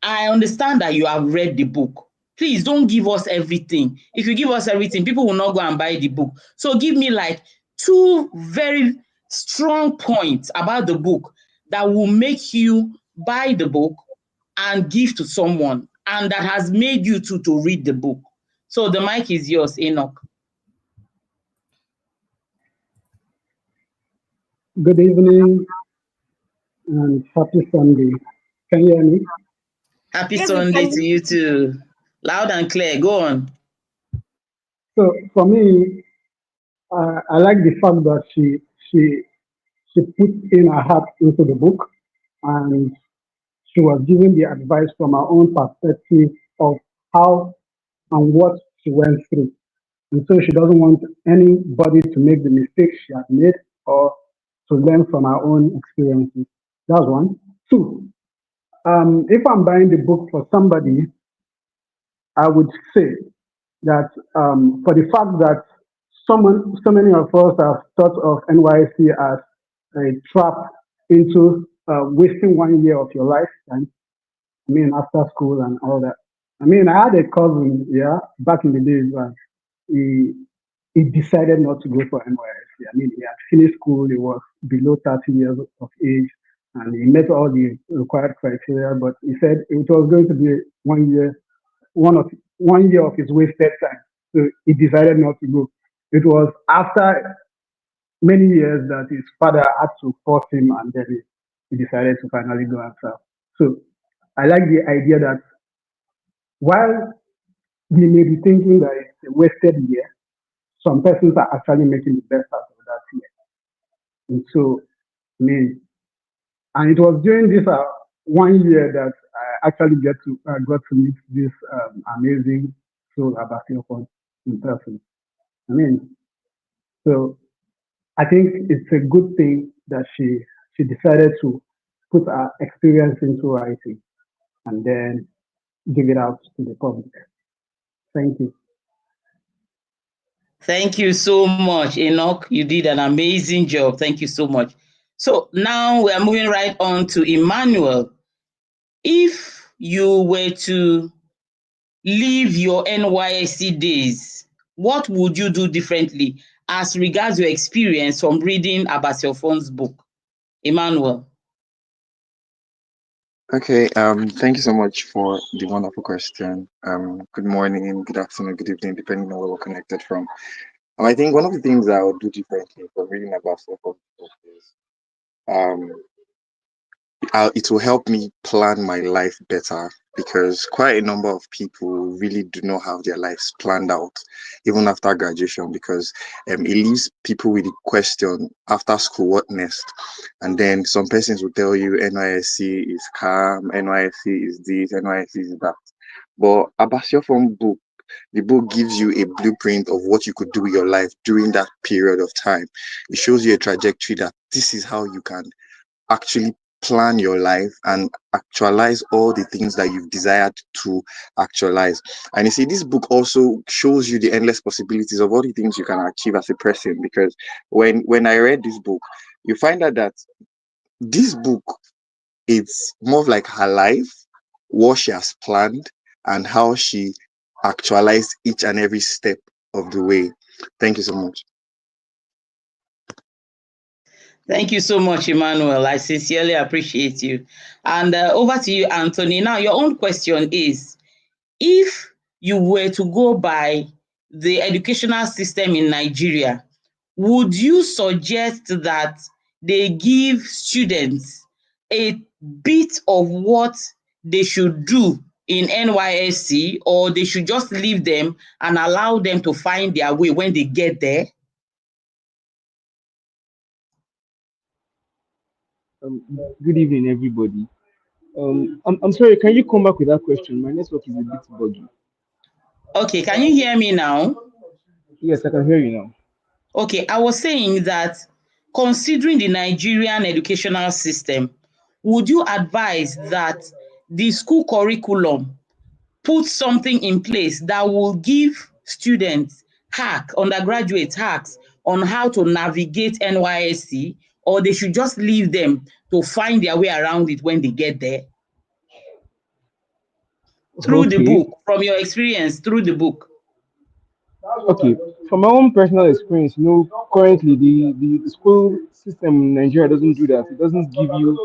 I understand that you have read the book. Please don't give us everything. If you give us everything, people will not go and buy the book. So give me like two very strong points about the book that will make you buy the book and give to someone, and that has made you to read the book. So the mic is yours, Enoch. Good evening and happy Sunday. Can you hear me? Happy Yes, we Sunday can. to you too. Loud and clear. Go on. So for me, I like the fact that she she put in her heart into the book, and she was giving the advice from her own perspective of how and what she went through. And so she doesn't want anybody to make the mistakes she had made, or to learn from her own experiences. That's one. Two, if I'm buying the book for somebody, I would say that for the fact that so many of us have thought of NYC as a trap into wasting 1 year of your lifetime. I mean, after school and all that. I mean, I had a cousin, yeah, back in the days when he he decided not to go for NYSC. I mean, he had finished school, he was below 30 years of age, and he met all the required criteria, but he said it was going to be 1 year, 1 year of his wasted time. So he decided not to go. It was after many years that his father had to force him, and then he decided to finally go and serve. So I like the idea that while we may be thinking that it's a wasted year, some persons are actually making the best out of that year. And so, I mean, and it was during this 1 year that I actually got to meet this amazing soul Abasiopon in person. I mean, so I think it's a good thing that she decided to put her experience into writing and then give it out to the public. Thank you. Thank you so much, Enoch. You did an amazing job. Thank you so much. So now we are moving right on to Emmanuel. If you were to live your NYSC days, what would you do differently as regards your experience from reading Abasiofon's book? Emmanuel. Okay, thank you so much for the wonderful question. Good morning, good afternoon, good evening, depending on where we're connected from. I think one of the things I would do differently from reading about self is um, it will help me plan my life better because quite a number of people really do not have their lives planned out even after graduation because it leaves people with the question after school what next, and then some persons will tell you NYSC is calm, NYSC is this, NYSC is that, but Abasio from book, the book gives you a blueprint of what you could do with your life during that period of time. It shows you a trajectory that this is how you can actually plan your life and actualize all the things that you've desired to actualize. And you see, this book also shows you the endless possibilities of all the things you can achieve as a person. Because when I read this book, you find out that this book, it's more of like her life, what she has planned, and how she actualized each and every step of the way. Thank you so much. Thank you so much, Emmanuel. I sincerely appreciate you. And over to you, Anthony. Now, your own question is, if you were to go by the educational system in Nigeria, would you suggest that they give students a bit of what they should do in NYSC, or they should just leave them and allow them to find their way when they get there? Good evening, everybody. I'm sorry, can you come back with that question? My network is a bit buggy. Okay, can you hear me now? Yes, I can hear you now. Okay, I was saying that considering the Nigerian educational system, would you advise that the school curriculum put something in place that will give students undergraduates hacks on how to navigate NYSC, or they should just leave them to find their way around it when they get there? Through the Okay, book, from your experience through the book. okay. From my own personal experience, currently the school system in Nigeria doesn't do that. It doesn't give you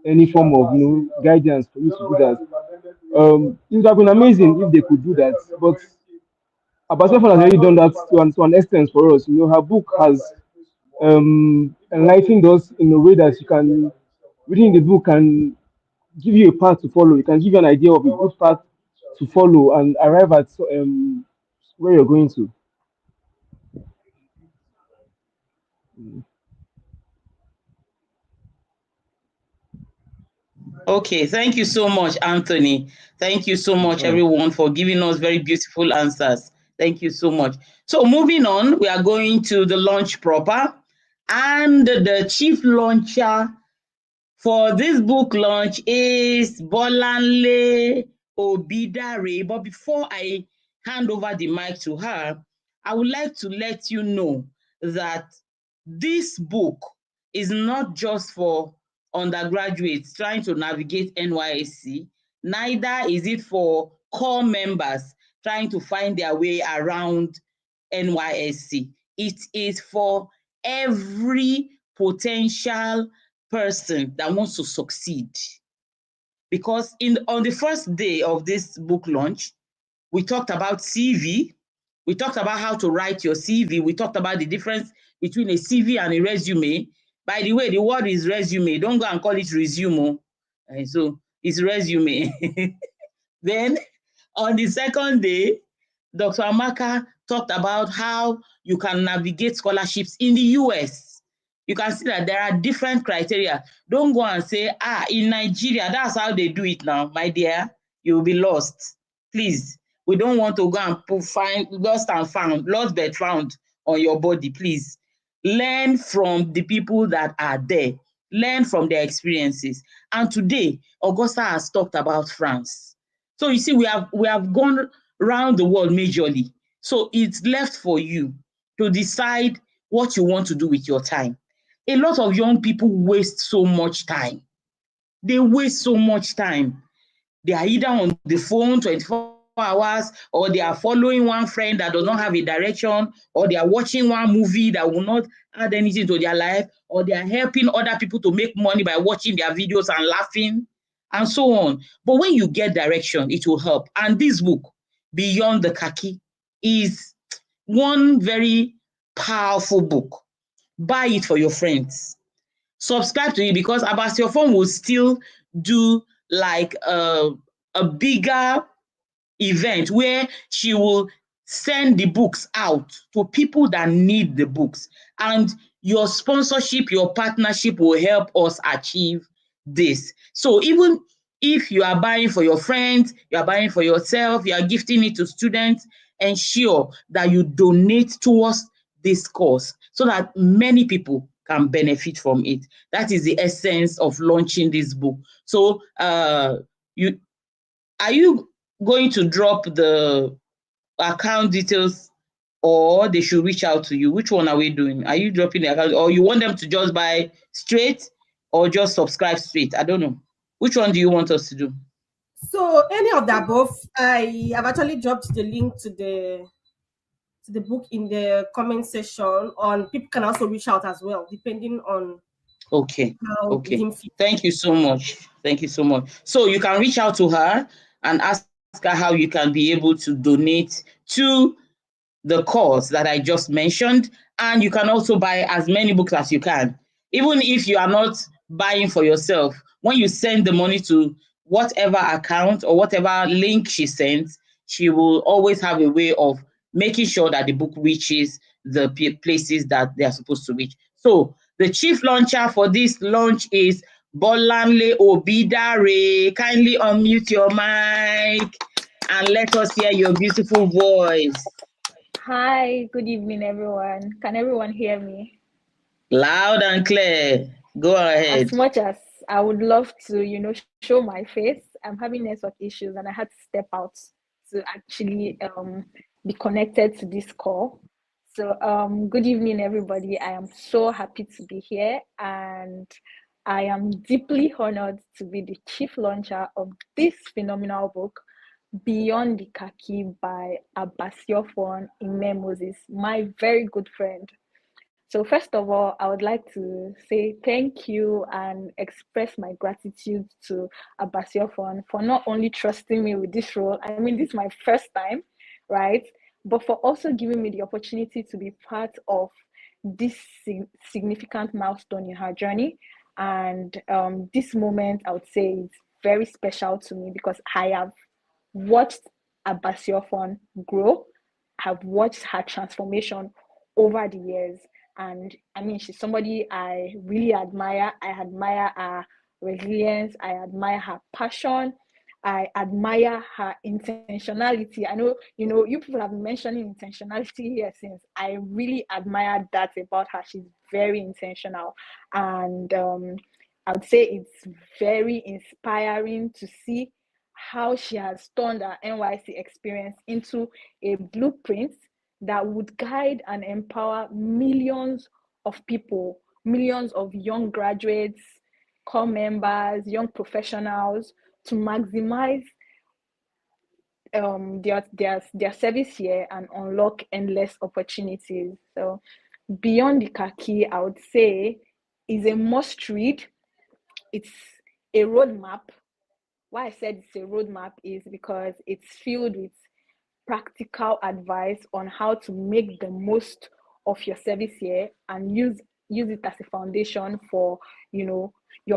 any form of guidance for you to do that. It would have been amazing if they could do that, but Abasofa has already done that to an extent for us. Her book has enlightened us in a way that you can, reading the book can give you a path to follow. It can give you an idea of a good path to follow and arrive at where you're going to. Okay, thank you so much, Anthony. Thank you so much, All right. everyone, for giving us very beautiful answers. Thank you so much. So moving on, we are going to the launch proper. And the chief launcher for this book launch is Bolanle Obidare. But before I hand over the mic to her, I would like to let you know that this book is not just for undergraduates trying to navigate NYSC, neither is it for core members trying to find their way around NYSC. It is for every potential person that wants to succeed. Because on the first day of this book launch, we talked about CV. We talked about how to write your CV. We talked about the difference between a CV and a resume. By the way, the word is resume. Don't go and call it resume. So it's resume. Then on the second day, Dr. Amaka talked about how you can navigate scholarships in the US. You can see that there are different criteria. Don't go and say, in Nigeria, that's how they do it now. My dear, you'll be lost. Please, we don't want to go and find lost but found on your body, please. Learn from the people that are there. Learn from their experiences. And today, Augusta has talked about France. So you see, we have gone around the world majorly. So it's left for you to decide what you want to do with your time. A lot of young people waste so much time. They waste so much time. They are either on the phone 24 hours, or they are following one friend that does not have a direction, or they are watching one movie that will not add anything to their life, or they are helping other people to make money by watching their videos and laughing, and so on. But when you get direction, it will help. And this book, Beyond the Khaki, is one very powerful book. Buy it for your friends. Subscribe to it, because Abasiofon will still do like a bigger event where she will send the books out to people that need the books. And your sponsorship, your partnership will help us achieve this. So even if you are buying for your friends, you are buying for yourself, you are gifting it to students, ensure that you donate towards this cause so that many people can benefit from it. That is the essence of launching this book. So you are you going to drop the account details, or they should reach out to you? Which one are we doing? Are you dropping the account, or you want them to just buy straight or just subscribe straight? I don't know. Which one do you want us to do? So any of the above, I have actually dropped the link to the book in the comment section. On people can also reach out as well, depending on Okay. how they Okay. deem fit. Thank you so much. Thank you so much. So you can reach out to her and ask her how you can be able to donate to the cause that I just mentioned. And you can also buy as many books as you can. Even if you are not buying for yourself, when you send the money to whatever account or whatever link she sends, she will always have a way of making sure that the book reaches the places that they are supposed to reach. So the chief launcher for this launch is Bolanle Obidare. Kindly unmute your mic and let us hear your beautiful voice. Hi, good evening, everyone. Can everyone hear me? Loud and clear. Go As ahead. much as I would love to, show my face, I'm having network issues and I had to step out to actually be connected to this call. So, good evening, everybody. I am so happy to be here, and I am deeply honored to be the chief launcher of this phenomenal book, Beyond the Khaki by Abasiofon Ime Moses, my very good friend. So first of all, I would like to say thank you and express my gratitude to Abasiofon for not only trusting me with this role. I mean, this is my first time, right? But for also giving me the opportunity to be part of this significant milestone in her journey. And this moment, I would say, is very special to me because I have watched Abasiofon grow. I've watched her transformation over the years. And I mean, she's somebody I really admire. I admire her resilience. I admire her passion. I admire her intentionality. I know, you people have been mentioning intentionality here since. I really admire that about her. She's very intentional. And I would say it's very inspiring to see how she has turned her NYC experience into a blueprint that would guide and empower millions of people, millions of young graduates, core members, young professionals to maximize their service here and unlock endless opportunities. So Beyond the Khaki, I would say, is a must read. It's a roadmap. Why I said it's a roadmap is because it's filled with practical advice on how to make the most of your service here and use it as a foundation for your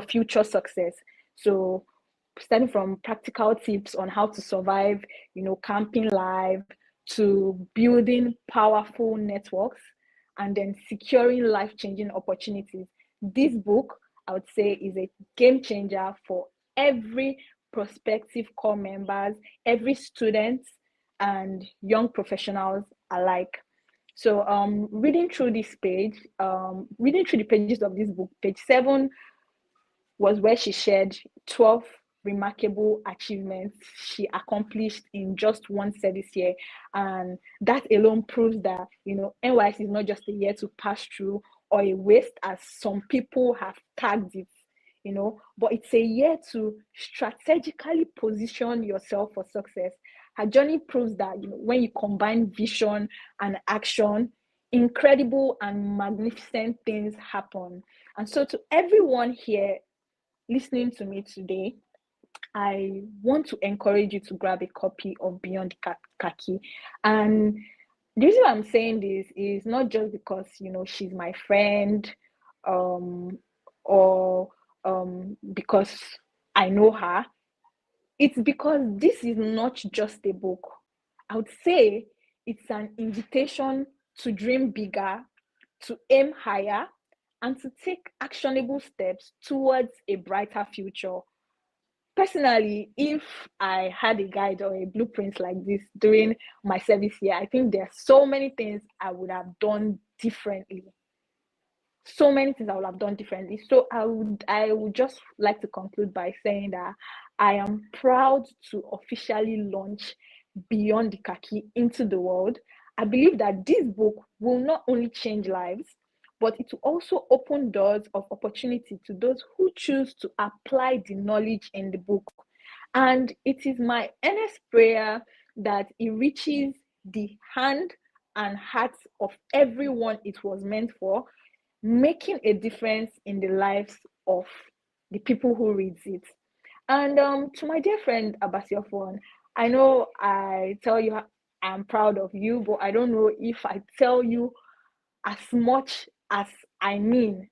future success. So starting from practical tips on how to survive camping live, to building powerful networks, and then securing life-changing opportunities. This book, I would say, is a game changer for every prospective core members, every student, and young professionals alike. So reading through this page, reading through the pages of this book, page 7 was where she shared 12 remarkable achievements she accomplished in just one service year. And that alone proves that, NYC is not just a year to pass through or a waste, as some people have tagged it, but it's a year to strategically position yourself for success. Her journey proves that, when you combine vision and action, incredible and magnificent things happen. And so to everyone here listening to me today, I want to encourage you to grab a copy of Beyond Khaki. And the reason why I'm saying this is not just because, she's my friend, or because I know her. It's because this is not just a book. I would say it's an invitation to dream bigger, to aim higher, and to take actionable steps towards a brighter future. Personally, if I had a guide or a blueprint like this during my service year, I think there are so many things I would have done differently. So many things I would have done differently. So I would just like to conclude by saying that I am proud to officially launch Beyond the Khaki into the world. I believe that this book will not only change lives, but it will also open doors of opportunity to those who choose to apply the knowledge in the book. And it is my earnest prayer that it reaches the hand and hearts of everyone it was meant for, making a difference in the lives of the people who reads it. And to my dear friend Abasiofon, I know I tell you I'm proud of you, but I don't know if I tell you as much as I mean.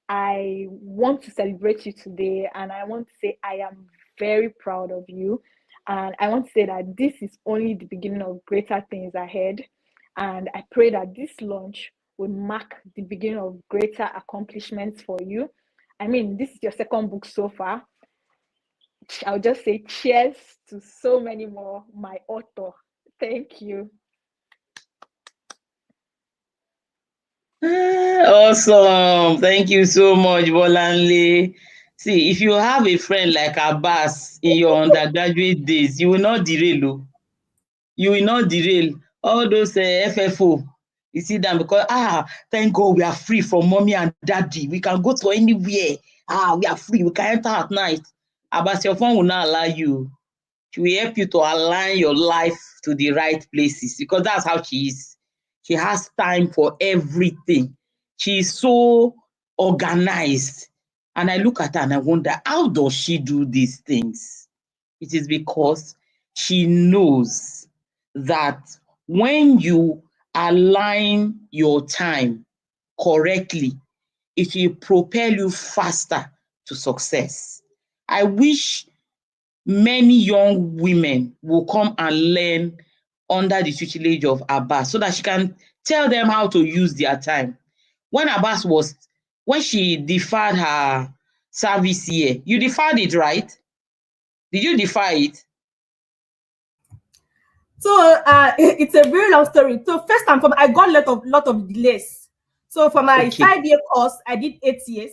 I want to celebrate you today, and I want to say I am very proud of you. And I want to say that this is only the beginning of greater things ahead. And I pray that this launch will mark the beginning of greater accomplishments for you. I mean, this is your second book so far. I'll just say cheers to so many more, my author. Thank you. Awesome. Thank you so much, Bolanle. See, if you have a friend like Abbas in your undergraduate days, you will not derail. You will not derail. All those FFO, you see them because, thank God we are free from mommy and daddy. We can go to anywhere. We are free. We can enter at night. Abbas, your phone will not allow you. She will help you to align your life to the right places because that's how she is. She has time for everything. She is so organized. And I look at her and I wonder, how does she do these things? It is because she knows that when you align your time correctly, it will propel you faster to success. I wish many young women will come and learn under the tutelage of Abbas so that she can tell them how to use their time. When she deferred her service year, you deferred it, right? Did you defer it? So it's a very long story. So first and foremost, I got lot of delays. So for my Okay. 5-year course, I did 8 years,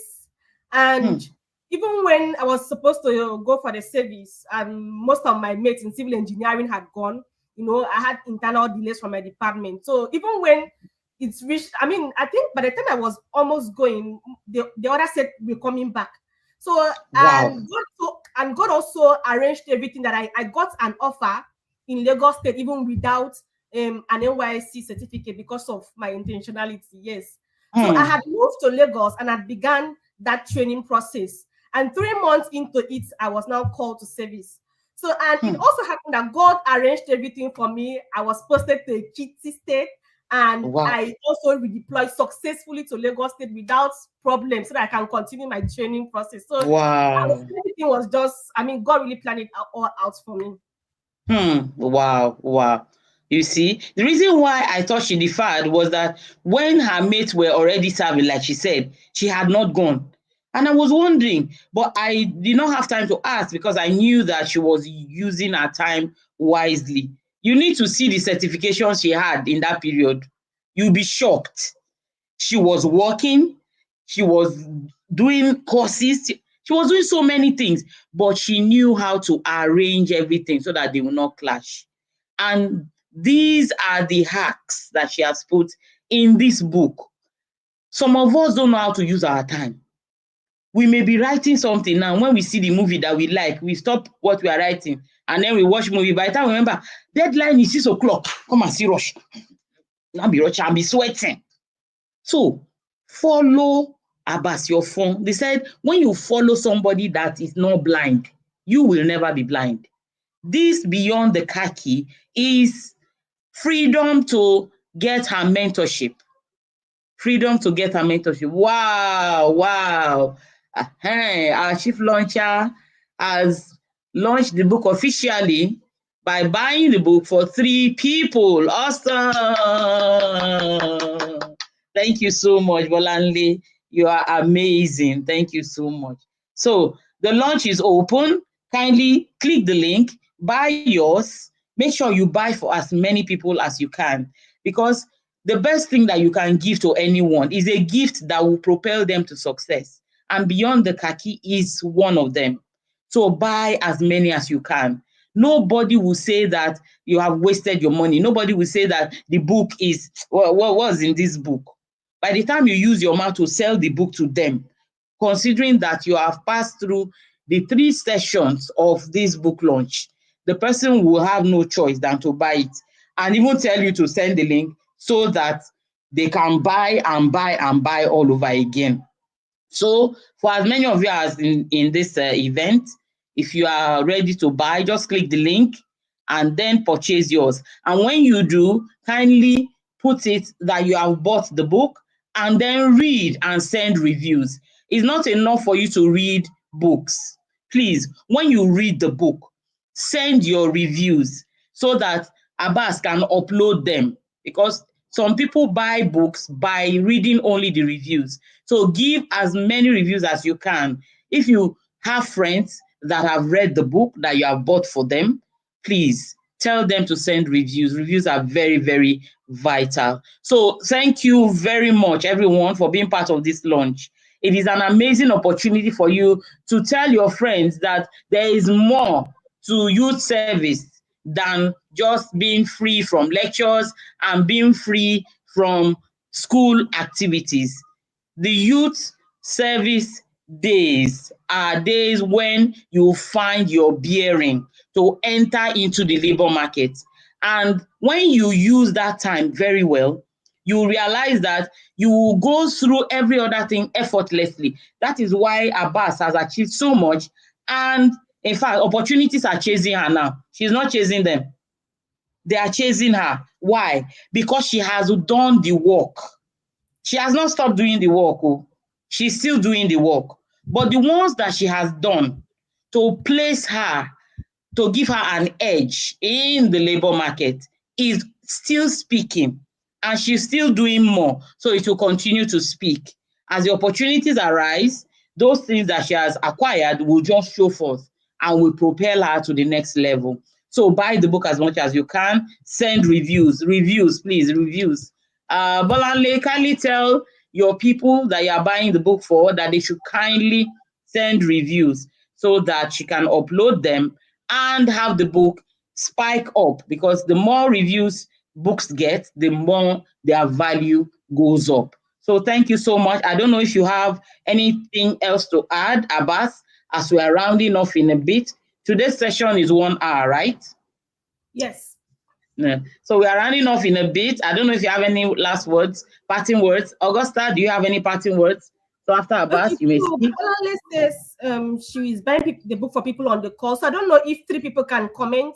and even when I was supposed to go for the service, and most of my mates in civil engineering had gone, I had internal delays from my department. So even when it's reached, I think by the time I was almost going, the other set were coming back. So Wow. and God also arranged everything that I got an offer in Lagos State, even without an NYSC certificate because of my intentionality. Yes. So I had moved to Lagos and had begun that training process. And 3 months into it, I was now called to service. So, and it also happened that God arranged everything for me. I was posted to Ekiti State, and Wow. I also redeployed successfully to Lagos State without problems so that I can continue my training process. So wow. everything was just, God really planned it all out for me. Wow. You see, the reason why I thought she deferred was that when her mates were already serving, like she said, she had not gone. And I was wondering, but I did not have time to ask because I knew that she was using her time wisely. You need to see the certifications she had in that period. You'll be shocked. She was working, she was doing courses, she was doing so many things, but she knew how to arrange everything so that they will not clash. And these are the hacks that she has put in this book. Some of us don't know how to use our time. We may be writing something now. When we see the movie that we like, we stop what we are writing and then we watch movie. By the time we remember, deadline is 6 o'clock. Come and see rush. Now be rush and be sweating. So follow Abbas your phone. They said when you follow somebody that is not blind, you will never be blind. This beyond the khaki is freedom to get her mentorship. Freedom to get her mentorship. Wow, wow. Our chief launcher has launched the book officially by buying the book for 3 people. Awesome. Thank you so much, Bolanle. You are amazing. Thank you so much. So the launch is open. Kindly click the link, buy yours. Make sure you buy for as many people as you can, because the best thing that you can give to anyone is a gift that will propel them to success. And beyond the khaki is one of them. So buy as many as you can. Nobody will say that you have wasted your money. Nobody will say that the book is, what was in this book? By the time you use your mouth to sell the book to them, considering that you have passed through the 3 sessions of this book launch, the person will have no choice than to buy it and even tell you to send the link so that they can buy and buy and buy all over again. So for as many of you as in this event, if you are ready to buy, just click the link and then purchase yours. And when you do, kindly put it that you have bought the book and then read and send reviews. It's not enough for you to read books. Please, when you read the book, send your reviews so that Abbas can upload them, because some people buy books by reading only the reviews. So give as many reviews as you can. If you have friends that have read the book that you have bought for them, please tell them to send reviews. Reviews are very, very vital. So thank you very much, everyone, for being part of this launch. It is an amazing opportunity for you to tell your friends that there is more to youth service than just being free from lectures and being free from school activities. The youth service days are days when you find your bearing to enter into the labor market. And when you use that time very well, you realize that you will go through every other thing effortlessly. That is why Abbas has achieved so much. And in fact, opportunities are chasing her now. She's not chasing them. They are chasing her. Why? Because she has done the work. She has not stopped doing the work. Oh. She's still doing the work. But the ones that she has done to place her, to give her an edge in the labor market, is still speaking. And she's still doing more. So it will continue to speak. As the opportunities arise, those things that she has acquired will just show forth and will propel her to the next level. So buy the book as much as you can. Send reviews. Reviews, please, reviews. Bolanle, kindly tell your people that you are buying the book for that they should kindly send reviews so that she can upload them and have the book spike up, because the more reviews books get, the more their value goes up. So thank you so much. I don't know if you have anything else to add, Abbas, as we are rounding off in a bit. Today's session is 1 hour, right? Yes. Yeah. So we are rounding off in a bit. I don't know if you have any last words, parting words. Augusta, do you have any parting words? So after Abbas, Okay, you may so speak. Bolanle says she is buying the book for people on the call. So I don't know if 3 people can comment.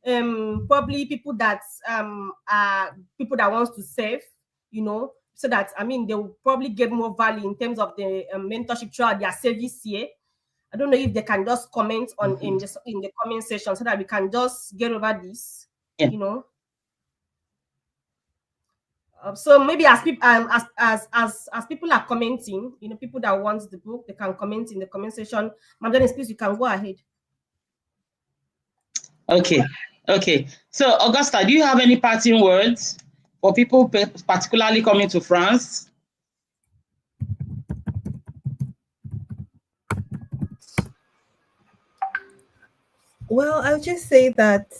Probably people that are people that wants to save, so that they will probably get more value in terms of the mentorship throughout their service year. I don't know if they can just comment on in the comment section so that we can just get over this. Yeah. So maybe as people as people are commenting, people that want the book, they can comment in the comment section. Madam Dennis, please, you can go ahead. Okay. So Augusta, do you have any parting words for people particularly coming to France? Well, I would just say that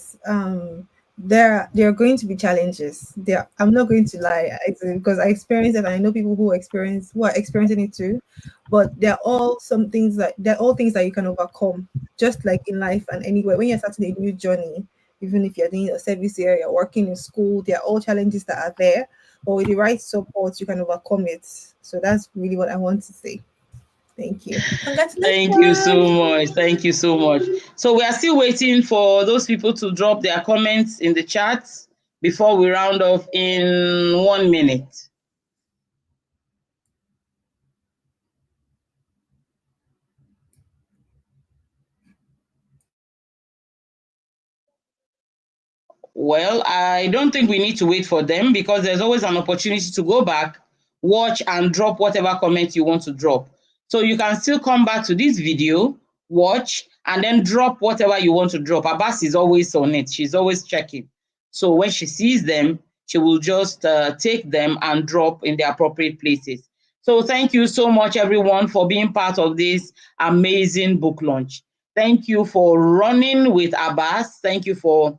there are going to be challenges. There, I'm not going to lie, because I experienced it, and I know people who are experiencing it too. But they're all things that you can overcome, just like in life and anywhere. When you're starting a new journey, even if you're doing a service area, you're working in school, there are all challenges that are there. But with the right support, you can overcome it. So that's really what I want to say. Thank you. Thank you so Congratulations. much. Thank you so much. So we are still waiting for those people to drop their comments in the chat before we round off in 1 minute. Well, I don't think we need to wait for them because there's always an opportunity to go back, watch, and drop whatever comment you want to drop. So you can still come back to this video, watch, and then drop whatever you want to drop. Abbas is always on it. She's always checking. So when she sees them, she will just take them and drop in the appropriate places. So thank you so much, everyone, for being part of this amazing book launch. Thank you for running with Abbas. Thank you for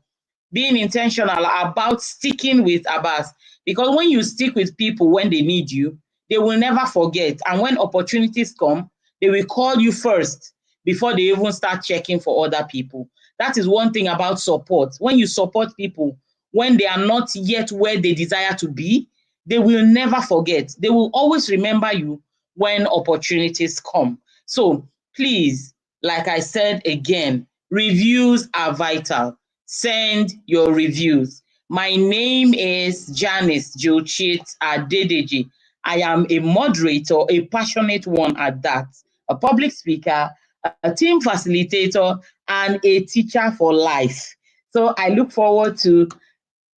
being intentional about sticking with Abbas, because when you stick with people when they need you, they will never forget, and when opportunities come, they will call you first before they even start checking for other people. That is one thing about support. When you support people when they are not yet where they desire to be, they will never forget. They will always remember you when opportunities come. So please, like I said again, reviews are vital. Send your reviews. My name is Janice Jochit Adedeji. I am a moderator, a passionate one at that, a public speaker, a team facilitator, and a teacher for life. So I look forward to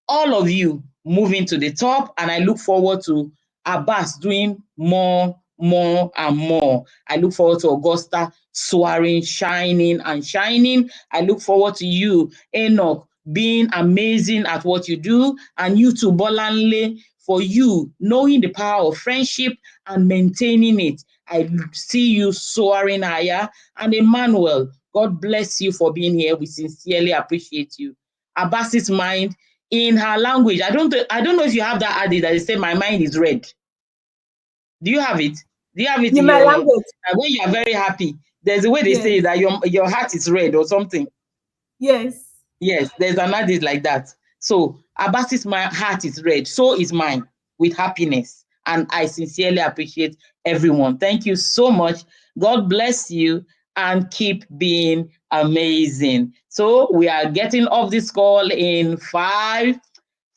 all of you moving to the top, and I look forward to Abbas doing more, and more. I look forward to Augusta soaring, shining and shining. I look forward to you, Enoch, being amazing at what you do, and you too, Bolanle, for you knowing the power of friendship and maintaining it. I see you soaring higher. And Emmanuel, God bless you for being here. We sincerely appreciate you. Abbas's mind in her language. I don't know if you have that adage that they say my mind is red. Do you have it? Do you have it In in my your language. when you are very happy? There's a way they say Yes. that your heart is red or something. Yes. Yes, there's an adage like that. So Abbas's my heart is red, so is mine with happiness. And I sincerely appreciate everyone. Thank you so much. God bless you and keep being amazing. So we are getting off this call in 5,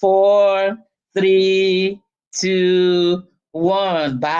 4, 3, 2, 1. Bye.